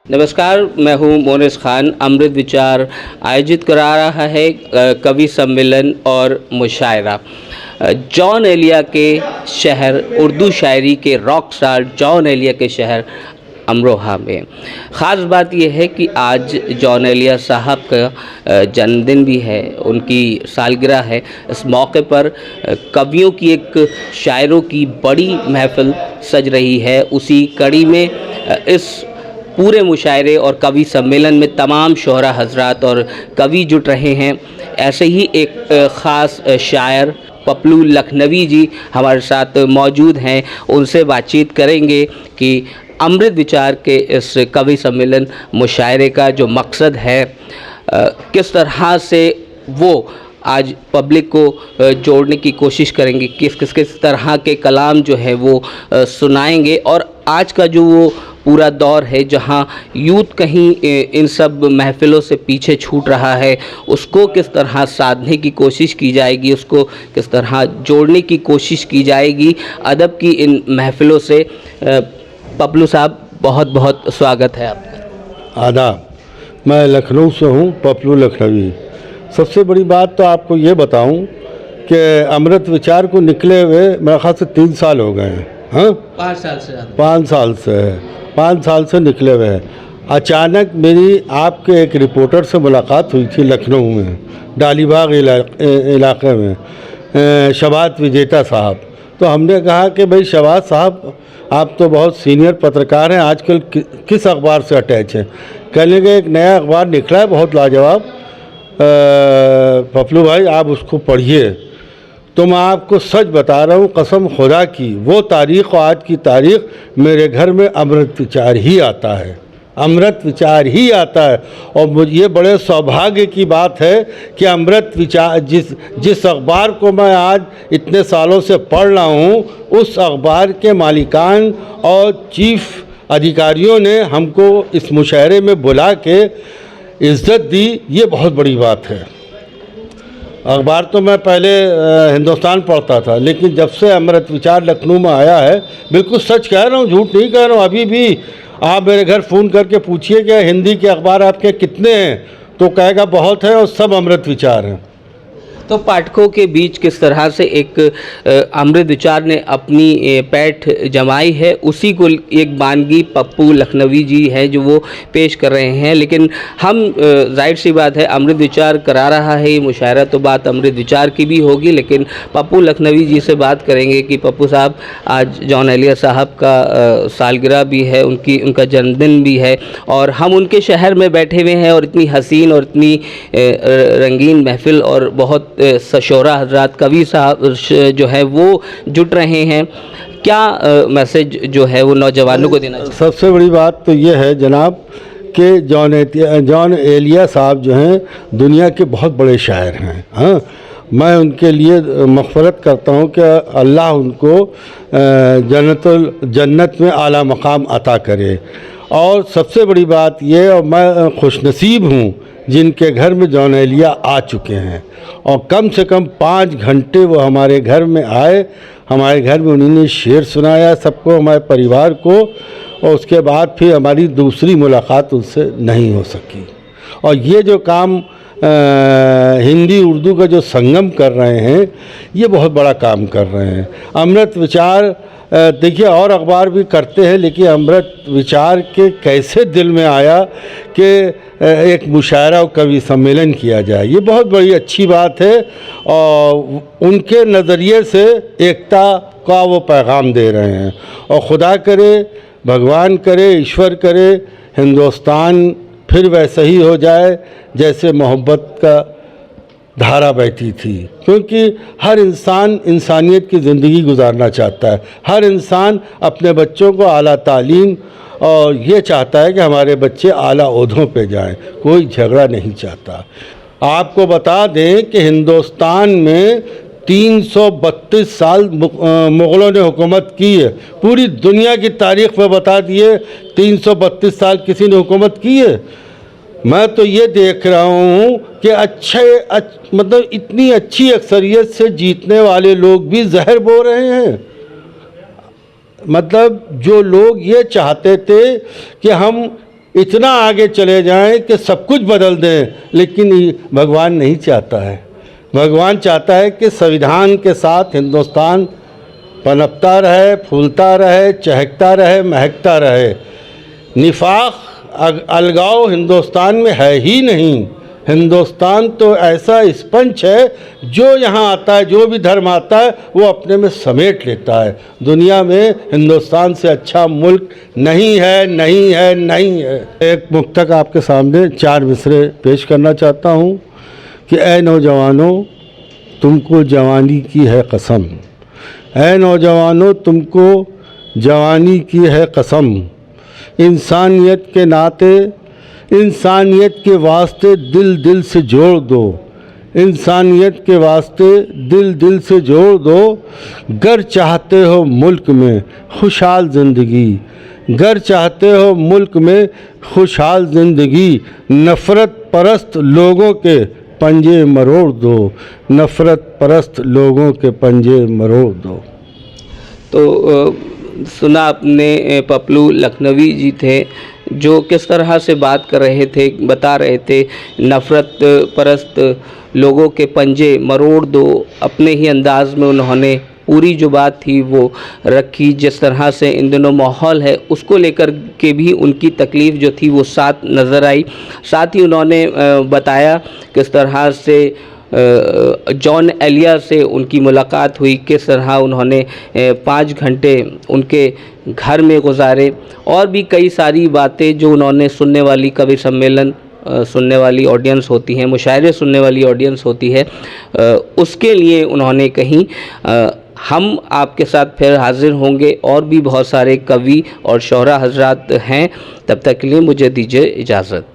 नमस्कार, मैं हूं मोनिस खान। अमृत विचार आयोजित करा रहा है कवि सम्मेलन और मुशायरा। जॉन एलिया के शहर, उर्दू शायरी के रॉक स्टार जॉन एलिया के शहर अमरोहा में। ख़ास बात यह है कि आज जॉन एलिया साहब का जन्मदिन भी है, उनकी सालगिरह है। इस मौके पर कवियों की एक शायरों की बड़ी महफ़िल सज रही है। उसी कड़ी में इस पूरे मुशायरे और कवि सम्मेलन में तमाम शोहरा हजरात और कवि जुट रहे हैं। ऐसे ही एक ख़ास शायर पपलू लखनवी जी हमारे साथ मौजूद हैं। उनसे बातचीत करेंगे कि अमृत विचार के इस कवि सम्मेलन मुशायरे का जो मकसद है, किस तरह से वो आज पब्लिक को जोड़ने की कोशिश करेंगे, किस तरह के कलाम जो है वो सुनाएंगे, और आज का जो वो पूरा दौर है जहां यूथ कहीं इन सब महफ़िलों से पीछे छूट रहा है, उसको किस तरह साधने की कोशिश की जाएगी, उसको किस तरह जोड़ने की कोशिश की जाएगी अदब की इन महफ़िलों से। पपलू साहब, बहुत बहुत स्वागत है आपका। आदाब। मैं लखनऊ से हूँ, पपलू लखनवी। सबसे बड़ी बात तो आपको ये बताऊं कि अमृत विचार को निकले हुए मेरे ख्याल से 3 साल हो गए हैं। हाँ, 5 साल से 5 साल से निकले हुए हैं। अचानक मेरी आपके एक रिपोर्टर से मुलाकात हुई थी लखनऊ में, डालीबाग इलाके में, शबात विजेता साहब। तो हमने कहा कि भाई शबात साहब, आप तो बहुत सीनियर पत्रकार हैं, आजकल किस अखबार से अटैच हैं? कहने लगे एक नया अखबार निकला है बहुत लाजवाब, पपलू भाई आप उसको पढ़िए। तो मैं आपको सच बता रहा हूँ, कसम खुदा की, वो तारीख़ और आज की तारीख़ मेरे घर में अमृत विचार ही आता है, अमृत विचार ही आता है। और मुझे ये बड़े सौभाग्य की बात है कि अमृत विचार जिस अखबार को मैं आज इतने सालों से पढ़ रहा हूँ, उस अखबार के मालिकान और चीफ अधिकारियों ने हमको इस मुशायरे में बुला के इज़्ज़त दी। ये बहुत बड़ी बात है। अखबार तो मैं पहले हिंदुस्तान पढ़ता था, लेकिन जब से अमृत विचार लखनऊ में आया है, बिल्कुल सच कह रहा हूँ, झूठ नहीं कह रहा हूँ। अभी भी आप मेरे घर फ़ोन करके पूछिए कि हिंदी के अखबार आपके कितने हैं, तो कहेगा बहुत है और सब अमृत विचार हैं। तो पाठकों के बीच किस तरह से एक अमृत विचार ने अपनी पैठ जमाई है, उसी को एक बानगी पप्पू लखनवी जी है जो वो पेश कर रहे हैं। लेकिन हम जाहिर सी बात है, अमृत विचार करा रहा है ये मुशायरा, तो बात अमृत विचार की भी होगी। लेकिन पप्पू लखनवी जी से बात करेंगे कि पप्पू साहब, आज जॉन एलिया साहब का सालगिरह भी है, उनका जन्मदिन भी है, और हम उनके शहर में बैठे हुए हैं, और इतनी हसीन और इतनी रंगीन महफिल और बहुत शोहरा हजरात कवि साहब जो है वो जुट रहे हैं। क्या मैसेज जो है वो नौजवानों को देना चाहिए? सबसे बड़ी बात तो ये है जनाब कि जॉन एलिया साहब जो हैं दुनिया के बहुत बड़े शायर हैं। हाँ, मैं उनके लिए मग़फ़िरत करता हूँ कि अल्लाह उनको जन्नत में आला मकाम अता करे। और सबसे बड़ी बात ये, और मैं खुशनसीब हूँ जिनके घर में जॉन एलिया आ चुके हैं, और कम से कम 5 घंटे वो हमारे घर में आए। हमारे घर में उन्होंने शेर सुनाया सबको, हमारे परिवार को, और उसके बाद फिर हमारी दूसरी मुलाकात उनसे नहीं हो सकी। और ये जो काम हिंदी उर्दू का जो संगम कर रहे हैं, ये बहुत बड़ा काम कर रहे हैं। अमृत विचार देखिए और अखबार भी करते हैं, लेकिन अमृत विचार के कैसे दिल में आया कि एक मुशायरा और कवि सम्मेलन किया जाए, ये बहुत बड़ी अच्छी बात है। और उनके नज़रिए से एकता का वो पैगाम दे रहे हैं। और खुदा करे, भगवान करे, ईश्वर करे, हिंदुस्तान फिर वैसा ही हो जाए जैसे मोहब्बत का धारा बहती थी, क्योंकि हर इंसान इंसानियत की ज़िंदगी गुजारना चाहता है। हर इंसान अपने बच्चों को आला तालीम और ये चाहता है कि हमारे बच्चे आला ओहदों पे जाएं, कोई झगड़ा नहीं चाहता। आपको बता दें कि हिंदुस्तान में 332 साल मुग़लों ने हुकूमत की है। पूरी दुनिया की तारीख़ में बता दिए 332 साल किसी ने हुकूमत की है। मैं तो ये देख रहा हूँ कि मतलब इतनी अच्छी अक्सरियत से जीतने वाले लोग भी जहर बो रहे हैं। मतलब जो लोग ये चाहते थे कि हम इतना आगे चले जाएं कि सब कुछ बदल दें, लेकिन भगवान नहीं चाहता है। भगवान चाहता है कि संविधान के साथ हिंदुस्तान पनपता रहे, फूलता रहे, चहकता रहे, महकता रहे। निफाक, अलगाव हिंदुस्तान में है ही नहीं। हिंदुस्तान तो ऐसा स्पंज है, जो यहाँ आता है, जो भी धर्म आता है, वो अपने में समेट लेता है। दुनिया में हिंदुस्तान से अच्छा मुल्क नहीं है, नहीं है, नहीं है। एक मुक्तक आपके सामने 4 मिसरे पेश करना चाहता हूँ कि ऐ नौजवानों, तुमको जवानी की है कसम। ऐ नौजवानों, तुमको जवानी की है कसम। इंसानियत के नाते, इंसानियत के वास्ते दिल दिल से जोड़ दो। इंसानियत के वास्ते दिल दिल से जोड़ दो। गर चाहते हो मुल्क में खुशहाल ज़िंदगी, गर चाहते हो मुल्क में खुशहाल ज़िंदगी। नफ़रत परस्त लोगों के पंजे मरोड़ दो। नफ़रत परस्त लोगों के पंजे मरोड़ दो। तो सुना आपने, पपलू लखनवी जी थे जो किस तरह से बात कर रहे थे, बता रहे थे नफ़रत परस्त लोगों के पंजे मरोड़ दो। अपने ही अंदाज में उन्होंने पूरी जो बात थी वो रखी। जिस तरह से इन दिनों माहौल है उसको लेकर के भी उनकी तकलीफ़ जो थी वो साथ नज़र आई। साथ ही उन्होंने बताया किस तरह से जॉन एलिया से उनकी मुलाकात हुई, किस तरह उन्होंने 5 घंटे उनके घर में गुजारे, और भी कई सारी बातें जो उन्होंने सुनने वाली कवि सम्मेलन सुनने वाली ऑडियंस होती हैं, मुशायरे सुनने वाली ऑडियंस होती है, उसके लिए उन्होंने कहीं। हम आपके साथ फिर हाजिर होंगे, और भी बहुत सारे कवि और शोहरा हजरात हैं। तब तक के लिए मुझे दीजिए इजाज़त।